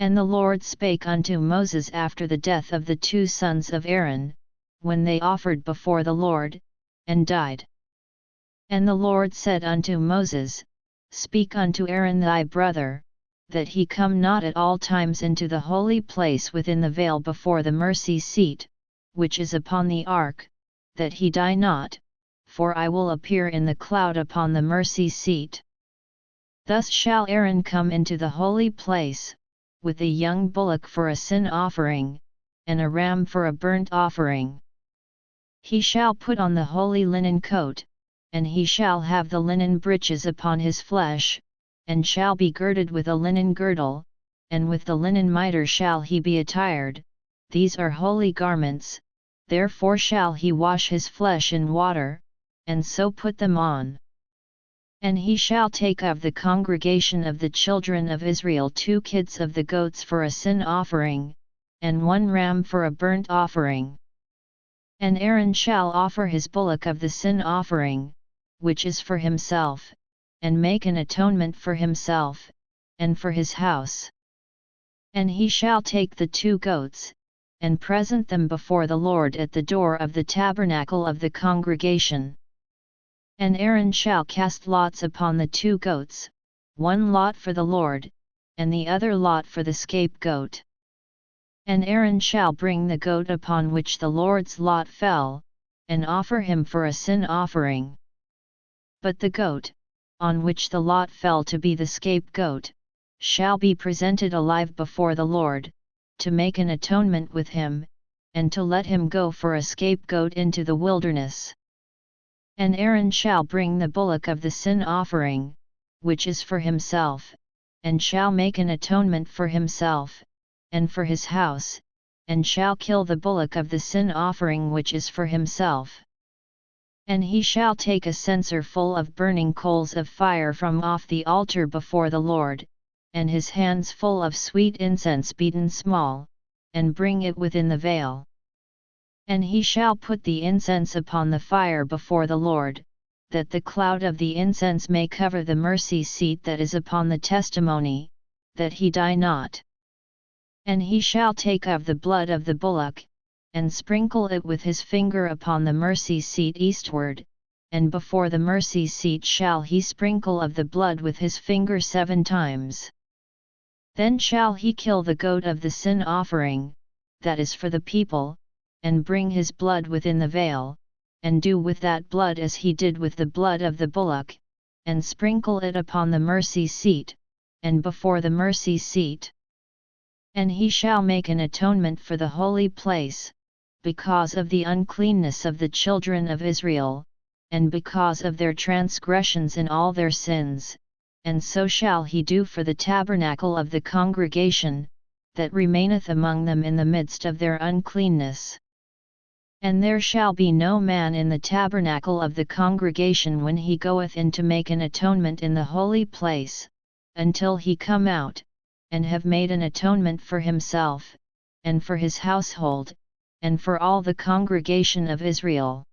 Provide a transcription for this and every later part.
And the Lord spake unto Moses after the death of the 2 sons of Aaron, when they offered before the Lord, and died. And the Lord said unto Moses, Speak unto Aaron thy brother, that he come not at all times into the holy place within the veil before the mercy seat, which is upon the ark, that he die not, for I will appear in the cloud upon the mercy seat. Thus shall Aaron come into the holy place, with a young bullock for a sin offering, and a ram for a burnt offering. He shall put on the holy linen coat, and he shall have the linen breeches upon his flesh, and shall be girded with a linen girdle, and with the linen mitre shall he be attired. These are holy garments, therefore shall he wash his flesh in water, and so put them on. And he shall take of the congregation of the children of Israel 2 kids of the goats for a sin offering, and 1 ram for a burnt offering. And Aaron shall offer his bullock of the sin offering, which is for himself, and make an atonement for himself, and for his house. And he shall take the 2 goats, and present them before the Lord at the door of the tabernacle of the congregation. And Aaron shall cast lots upon the 2 goats, 1 lot for the Lord, and the other lot for the scapegoat. And Aaron shall bring the goat upon which the Lord's lot fell, and offer him for a sin offering. But the goat, on which the lot fell to be the scapegoat, shall be presented alive before the Lord, to make an atonement with him, and to let him go for a scapegoat into the wilderness. And Aaron shall bring the bullock of the sin offering, which is for himself, and shall make an atonement for himself, and for his house, and shall kill the bullock of the sin offering which is for himself. And he shall take a censer full of burning coals of fire from off the altar before the Lord, and his hands full of sweet incense beaten small, and bring it within the veil. And he shall put the incense upon the fire before the Lord, that the cloud of the incense may cover the mercy seat that is upon the testimony, that he die not. And he shall take of the blood of the bullock, and sprinkle it with his finger upon the mercy seat eastward, and before the mercy seat shall he sprinkle of the blood with his finger 7 times. Then shall he kill the goat of the sin offering, that is for the people, and bring his blood within the veil, and do with that blood as he did with the blood of the bullock, and sprinkle it upon the mercy seat, and before the mercy seat. And he shall make an atonement for the holy place, because of the uncleanness of the children of Israel, and because of their transgressions in all their sins, and so shall he do for the tabernacle of the congregation, that remaineth among them in the midst of their uncleanness. And there shall be no man in the tabernacle of the congregation when he goeth in to make an atonement in the holy place, until he come out, and have made an atonement for himself, and for his household, and for all the congregation of Israel.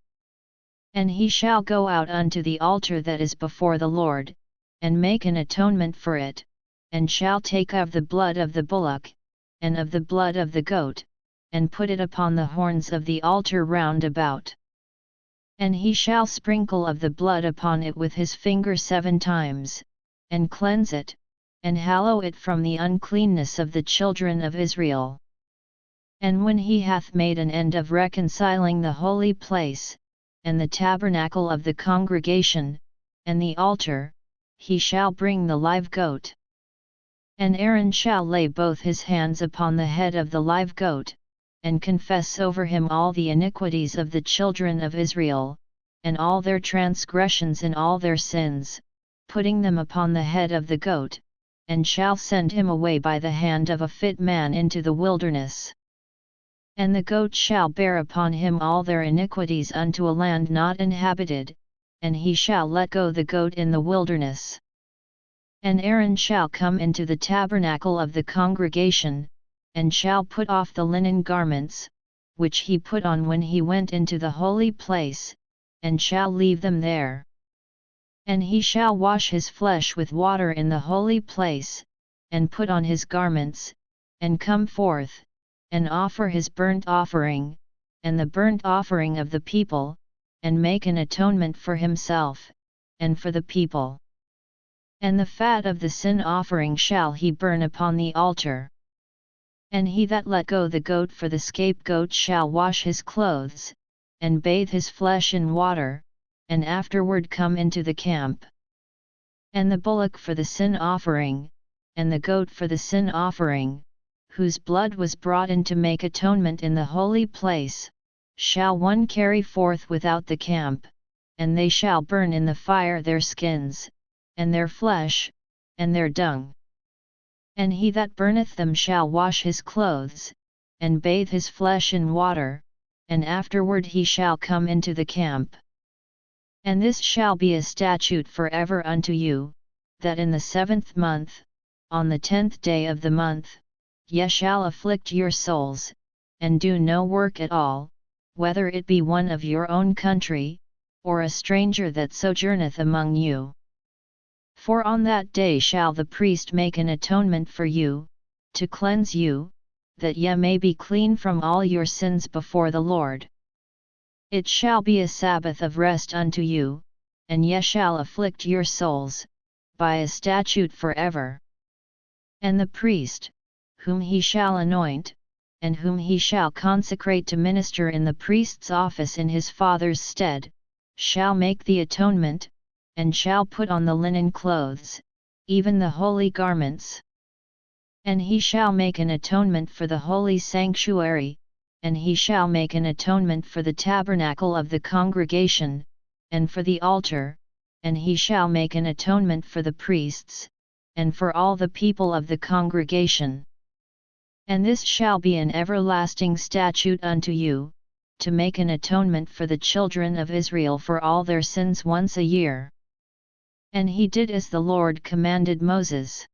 And he shall go out unto the altar that is before the Lord, and make an atonement for it, and shall take of the blood of the bullock, and of the blood of the goat, and put it upon the horns of the altar round about. And he shall sprinkle of the blood upon it with his finger 7 times, and cleanse it, and hallow it from the uncleanness of the children of Israel. And when he hath made an end of reconciling the holy place, and the tabernacle of the congregation, and the altar, he shall bring the live goat. And Aaron shall lay both his hands upon the head of the live goat, and confess over him all the iniquities of the children of Israel, and all their transgressions and all their sins, putting them upon the head of the goat, and shall send him away by the hand of a fit man into the wilderness. And the goat shall bear upon him all their iniquities unto a land not inhabited, and he shall let go the goat in the wilderness. And Aaron shall come into the tabernacle of the congregation, and shall put off the linen garments, which he put on when he went into the holy place, and shall leave them there. And he shall wash his flesh with water in the holy place, and put on his garments, and come forth, and offer his burnt offering, and the burnt offering of the people, and make an atonement for himself, and for the people. And the fat of the sin offering shall he burn upon the altar. And he that let go the goat for the scapegoat shall wash his clothes, and bathe his flesh in water, and afterward come into the camp. And the bullock for the sin offering, and the goat for the sin offering, whose blood was brought in to make atonement in the holy place, shall one carry forth without the camp, and they shall burn in the fire their skins, and their flesh, and their dung. And he that burneth them shall wash his clothes, and bathe his flesh in water, and afterward he shall come into the camp. And this shall be a statute for ever unto you, that in the 7th month, on the 10th day of the month, ye shall afflict your souls, and do no work at all, whether it be one of your own country, or a stranger that sojourneth among you. For on that day shall the priest make an atonement for you, to cleanse you, that ye may be clean from all your sins before the Lord. It shall be a Sabbath of rest unto you, and ye shall afflict your souls, by a statute forever. And the priest, whom he shall anoint, and whom he shall consecrate to minister in the priest's office in his father's stead, shall make the atonement, and shall put on the linen clothes, even the holy garments. And he shall make an atonement for the holy sanctuary, and he shall make an atonement for the tabernacle of the congregation, and for the altar, and he shall make an atonement for the priests, and for all the people of the congregation. And this shall be an everlasting statute unto you, to make an atonement for the children of Israel for all their sins once a year. And he did as the Lord commanded Moses.